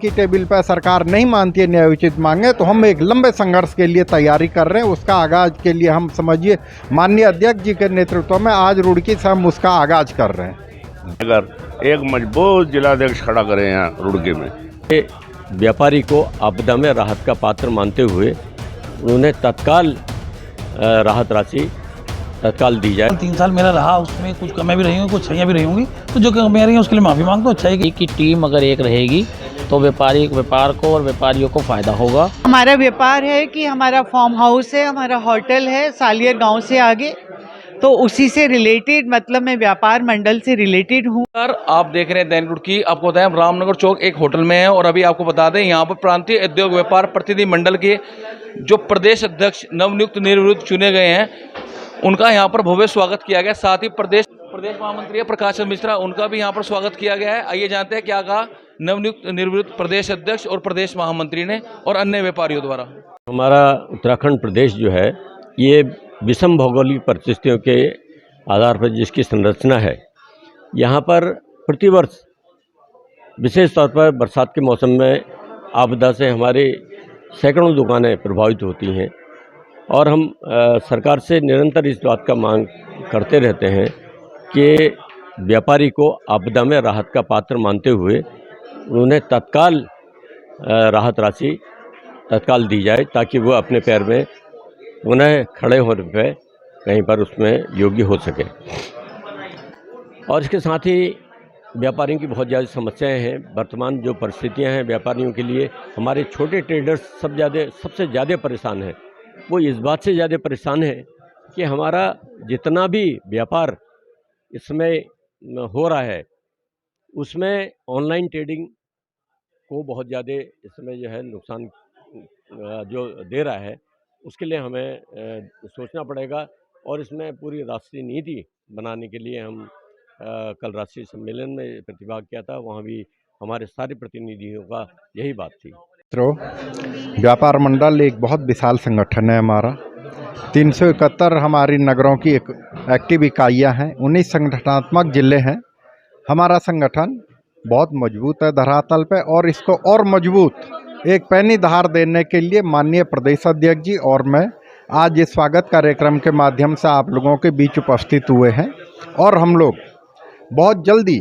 की टेबल पर सरकार नहीं मानती है न्यायोचित मांगे तो हम एक लंबे संघर्ष के लिए तैयारी कर रहे हैं। उसका आगाज के लिए हम समझिए माननीय अध्यक्ष जी के नेतृत्व में आज रुड़की से हम उसका आगाज कर रहे हैं। अगर एक मजबूत जिलाध्यक्ष खड़ा करें यहाँ रुड़की में, व्यापारी को आपदा में राहत का पात्र मानते हुए उन्हें तत्काल राहत राशि तत्काल दी जाए। 3 साल मेरा रहा, उसमें कुछ कमियां भी रही होंगी, कुछ अच्छाइयां भी रही होंगी, तो जो कमियां रही हैं उसके लिए माफ़ी मांगता हूँ। अच्छाई की टीम अगर एक रहेगी तो व्यापार को और व्यापारियों को फायदा होगा। हमारा व्यापार है कि हमारा फार्म हाउस है, हमारा होटल है सालियर गांव से आगे, तो उसी से रिलेटेड मतलब मैं व्यापार मंडल से रिलेटेड हूँ। सर आप देख रहे हैं दैनिक रुड़की, आपको बताएं हम रामनगर चौक एक होटल में है और अभी आपको बता दें यहाँ पर प्रांतीय उद्योग व्यापार प्रतिनिधि मंडल के जो प्रदेश अध्यक्ष नवनियुक्त निर्विरोध चुने गए हैं उनका यहाँ पर भव्य स्वागत किया गया। साथ ही प्रदेश महामंत्री प्रकाश चंद्र मिश्रा, उनका भी यहाँ पर स्वागत किया गया है। आइए जानते हैं क्या कहा नवनियुक्त निर्विरोध प्रदेश अध्यक्ष और प्रदेश महामंत्री ने और अन्य व्यापारियों द्वारा। हमारा उत्तराखंड प्रदेश जो है ये विषम भौगोलिक परिस्थितियों के आधार पर जिसकी संरचना है, यहाँ पर प्रतिवर्ष विशेष तौर पर बरसात के मौसम में आपदा से हमारे सैकड़ों दुकानें प्रभावित होती हैं और हम सरकार से निरंतर इस बात का मांग करते रहते हैं कि व्यापारी को आपदा में राहत का पात्र मानते हुए उन्हें तत्काल राहत राशि तत्काल दी जाए ताकि वो अपने पैर में उन्हें खड़े होने पे कहीं पर उसमें योग्य हो सके। और इसके साथ ही व्यापारियों की बहुत ज़्यादा समस्याएं हैं। वर्तमान जो परिस्थितियां हैं व्यापारियों के लिए, हमारे छोटे ट्रेडर्स सबसे ज़्यादा परेशान हैं। वो इस बात से ज़्यादा परेशान है कि हमारा जितना भी व्यापार इसमें हो रहा है उसमें ऑनलाइन ट्रेडिंग को बहुत ज़्यादा इसमें जो है नुकसान जो दे रहा है, उसके लिए हमें सोचना पड़ेगा। और इसमें पूरी राष्ट्रीय नीति बनाने के लिए हम कल राष्ट्रीय सम्मेलन में प्रतिभाग किया था, वहाँ भी हमारे सारे प्रतिनिधियों का यही बात थी। व्यापार मंडल एक बहुत विशाल संगठन है हमारा। 371 हमारी नगरों की एक एक्टिव इकाइयाँ हैं, 19 संगठनात्मक जिले हैं। हमारा संगठन बहुत मजबूत है धरातल पे और इसको और मजबूत एक पैनी धार देने के लिए माननीय प्रदेश अध्यक्ष जी और मैं आज इस स्वागत कार्यक्रम के माध्यम से आप लोगों के बीच उपस्थित हुए हैं और हम लोग बहुत जल्दी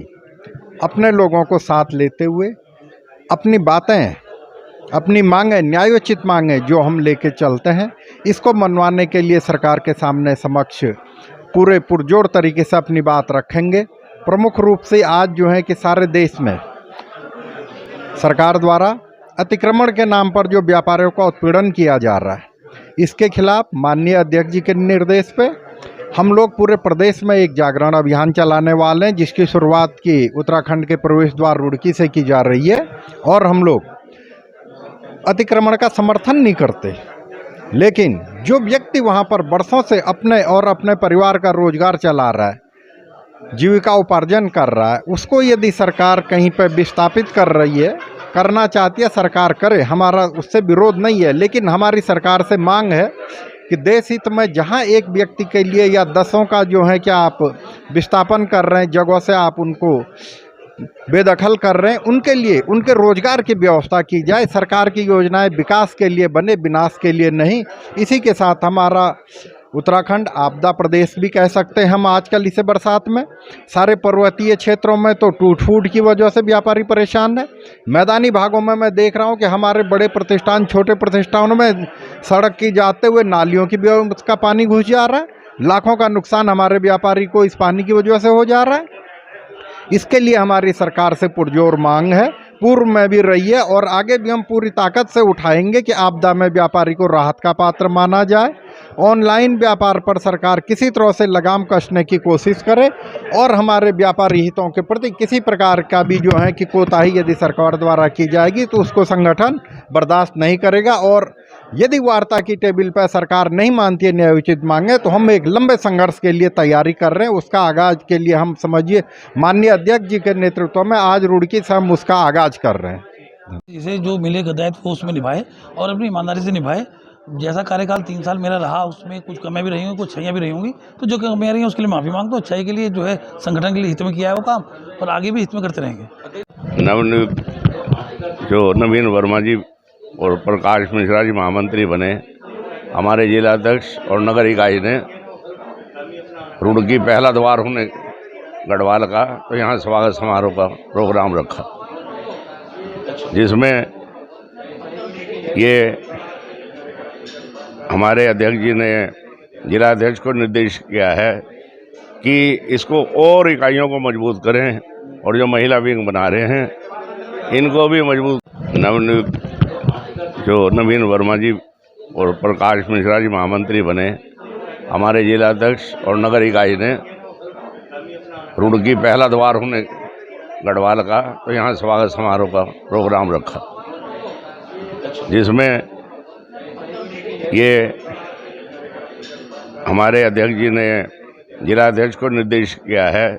अपने लोगों को साथ लेते हुए अपनी बातें, अपनी मांगें, न्यायोचित मांगें जो हम लेके चलते हैं, इसको मनवाने के लिए सरकार के सामने समक्ष पूरे पुरजोर तरीके से अपनी बात रखेंगे। प्रमुख रूप से आज जो है कि सारे देश में सरकार द्वारा अतिक्रमण के नाम पर जो व्यापारियों का उत्पीड़न किया जा रहा है, इसके खिलाफ माननीय अध्यक्ष जी के निर्देश पे हम लोग पूरे प्रदेश में एक जागरण अभियान चलाने वाले हैं, जिसकी शुरुआत की उत्तराखंड के प्रवेश द्वार रुड़की से की जा रही है। और हम लोग अतिक्रमण का समर्थन नहीं करते, लेकिन जो व्यक्ति वहाँ पर बरसों से अपने और अपने परिवार का रोजगार चला रहा है, जीविका उपार्जन कर रहा है, उसको यदि सरकार कहीं पर विस्थापित कर रही है, करना चाहती है, सरकार करे, हमारा उससे विरोध नहीं है। लेकिन हमारी सरकार से मांग है कि देश हित में जहाँ एक व्यक्ति के लिए या 10 का जो है कि आप विस्थापन कर रहे हैं, जगहों से आप उनको बेदखल कर रहे हैं, उनके लिए उनके रोजगार की व्यवस्था की जाए। सरकार की योजनाएं विकास के लिए बने, विनाश के लिए नहीं। इसी के साथ हमारा उत्तराखंड आपदा प्रदेश भी कह सकते हैं हम आजकल इसे। बरसात में सारे पर्वतीय क्षेत्रों में तो टूट फूट की वजह से व्यापारी परेशान है। मैदानी भागों में मैं देख रहा हूं कि हमारे बड़े प्रतिष्ठान छोटे प्रतिष्ठानों में सड़क की जाते हुए नालियों की व्यवस्था का पानी घुस जा रहा है। लाखों का नुकसान हमारे व्यापारी को इस पानी की वजह से हो जा रहा है। इसके लिए हमारी सरकार से पुरजोर मांग है, पूर्व में भी रही है और आगे भी हम पूरी ताकत से उठाएंगे कि आपदा में व्यापारी को राहत का पात्र माना जाए। ऑनलाइन व्यापार पर सरकार किसी तरह से लगाम कसने की कोशिश करे और हमारे व्यापारी हितों के प्रति किसी प्रकार का भी जो है कि कोताही यदि सरकार द्वारा की जाएगी तो उसको संगठन बर्दाश्त नहीं करेगा। और यदि वार्ता की टेबल पर सरकार नहीं मानती है न्यायोचित मांगे तो हम एक लंबे संघर्ष के लिए तैयारी कर रहे हैं। उसका आगाज के लिए हम समझिए माननीय अध्यक्ष जी के नेतृत्व में आज रुड़की से हम उसका आगाज कर रहे हैं। इसे जो मिले दायित्व वो उसमें निभाए और अपनी ईमानदारी से निभाए। जैसा कार्यकाल 3 साल मेरा रहा, उसमें कुछ कमियां भी रही होंगी, कुछ अच्छाइयां भी रही होंगी, तो जो कमियां रही हैं उसके लिए माफ़ी मांगता हूँ। अच्छाई के लिए जो है संगठन के लिए हित में किया है वो काम और आगे भी हित में करते रहेंगे। नवनियुक्त जो नवीन वर्मा जी और प्रकाश मिश्रा जी महामंत्री बने, हमारे जिलाध्यक्ष और नगर इकाई ने रुड़की पहला द्वार होने गढ़वाल का, तो यहाँ स्वागत समारोह का प्रोग्राम रखा, जिसमें ये हमारे अध्यक्ष जी ने जिलाध्यक्ष को निर्देश किया है कि इसको और इकाइयों को मजबूत करें, और जो महिला विंग बना रहे हैं इनको भी मजबूत। नवनियुक्त जो नवीन वर्मा जी और प्रकाश मिश्रा जी महामंत्री बने, हमारे जिलाध्यक्ष और नगर इकाई ने रुड़की पहला द्वार होने गढ़वाल का, तो यहाँ स्वागत समारोह का प्रोग्राम रखा, जिसमें ये हमारे अध्यक्ष जी ने जिलाध्यक्ष को निर्देश किया है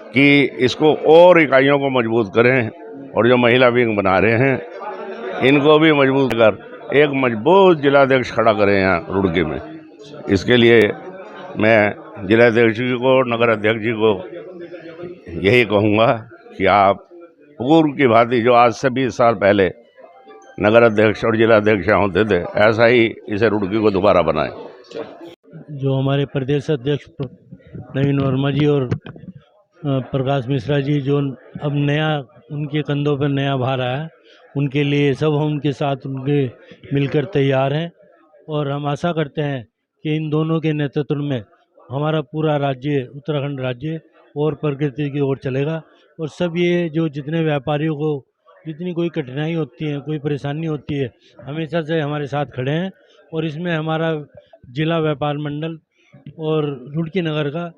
कि इसको और इकाइयों को मजबूत करें, और जो महिला विंग बना रहे हैं इनको भी मजबूत कर एक मजबूत जिलाध्यक्ष खड़ा करें यहाँ रुड़की में। इसके लिए मैं जिलाध्यक्ष जी को, नगर अध्यक्ष जी को यही कहूँगा कि आप पूर्व की भांति जो आज से 20 साल पहले नगर अध्यक्ष और जिलाध्यक्ष होते थे, ऐसा ही इसे रुड़की को दोबारा बनाएं। जो हमारे प्रदेश अध्यक्ष नवीन वर्मा जी और प्रकाश मिश्रा जी, जो अब नया उनके कंधों पर नया भार आया, उनके लिए सब हम उनके साथ उनके मिलकर तैयार हैं, और हम आशा करते हैं कि इन दोनों के नेतृत्व में हमारा पूरा राज्य, उत्तराखंड राज्य और प्रगति की ओर चलेगा। और सब ये जो जितने व्यापारियों को जितनी कोई कठिनाई होती है, कोई परेशानी होती है, हमेशा से हमारे साथ खड़े हैं, और इसमें हमारा जिला व्यापार मंडल और रुड़की नगर का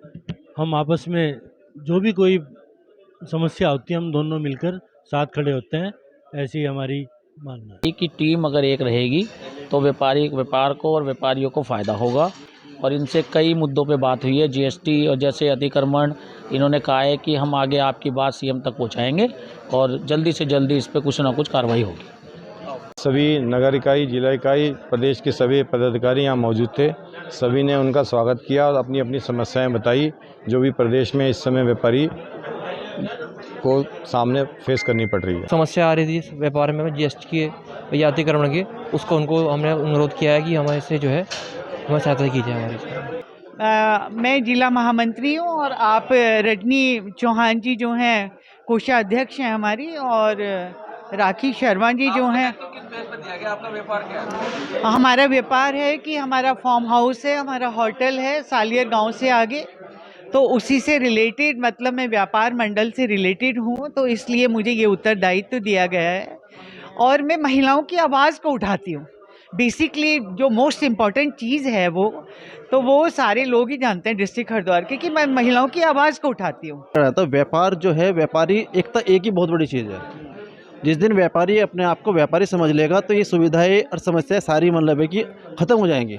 हम आपस में जो भी कोई समस्या होती है हम दोनों मिलकर साथ खड़े होते हैं, ऐसी हमारी मानना है। की टीम अगर एक रहेगी तो व्यापार को और व्यापारियों को फ़ायदा होगा। और इनसे कई मुद्दों पे बात हुई है, जीएसटी और जैसे अतिक्रमण, इन्होंने कहा है कि हम आगे आपकी बात सीएम तक पहुंचाएंगे और जल्दी से जल्दी इस पे कुछ ना कुछ कार्रवाई होगी। सभी नगर इकाई, जिला इकाई, प्रदेश के सभी पदाधिकारी यहाँ मौजूद थे। सभी ने उनका स्वागत किया और अपनी अपनी समस्याएं बताई, जो भी प्रदेश में इस समय व्यापारी को सामने फेस करनी पड़ रही है। समस्या आ रही थी व्यापार में जीएसटी के या अतिक्रमण के, उसको उनको हमने अनुरोध किया है कि हमारे से जो है हमारी सहायता की जाए हमारी। मैं जिला महामंत्री हूँ, और आप रजनी चौहान जी जो हैं कोषाध्यक्ष हैं हमारी, और राखी शर्मा जी जो हैं। हमारा व्यापार है कि हमारा फार्म हाउस है, हमारा होटल है सालियर गांव से आगे, तो उसी से रिलेटेड, मतलब मैं व्यापार मंडल से रिलेटेड हूँ, तो इसलिए मुझे ये उत्तरदायित्व दिया गया है। और मैं महिलाओं की आवाज़ को उठाती हूँ। बेसिकली जो मोस्ट इम्पॉर्टेंट चीज़ है वो सारे लोग ही जानते हैं डिस्ट्रिक्ट हरिद्वार के, कि मैं महिलाओं की आवाज़ को उठाती हूँ। तो व्यापार जो है, व्यापारी एकता एक ही बहुत बड़ी चीज़ है। जिस दिन व्यापारी अपने आप को व्यापारी समझ लेगा तो ये सुविधाएं और समस्याएं सारी मतलब है कि ख़त्म हो जाएंगी।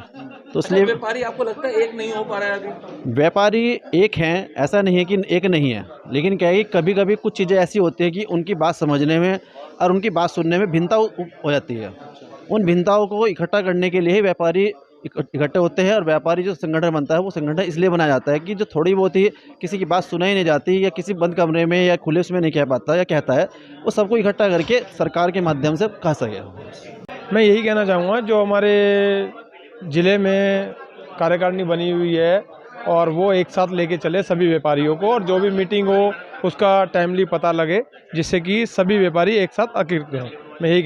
तो इसलिए व्यापारी आपको लगता है एक नहीं हो पा रहा है अभी? व्यापारी एक हैं, ऐसा नहीं है कि एक नहीं है, लेकिन क्या है कि कभी कभी कुछ चीज़ें ऐसी होती है कि उनकी बात समझने में और उनकी बात सुनने में भिन्नता हो जाती है। उन भिन्नताओं को इकट्ठा करने के लिए ही व्यापारी इकट्ठे होते हैं, और व्यापारी जो संगठन बनता है वो संगठन इसलिए बनाया जाता है कि जो थोड़ी बहुत ही किसी की बात सुनाई नहीं जाती, या किसी बंद कमरे में या खुले उसमें नहीं कह पाता या कहता है, वो सबको इकट्ठा करके सरकार के माध्यम से कह सके। मैं यही कहना चाहूँगा, जो हमारे ज़िले में कार्यकारिणी बनी हुई है और वो एक साथ लेके चले सभी व्यापारियों को, और जो भी मीटिंग हो उसका टाइमली पता लगे, जिससे कि सभी व्यापारी एक साथ एकीकृत हों। मैं यही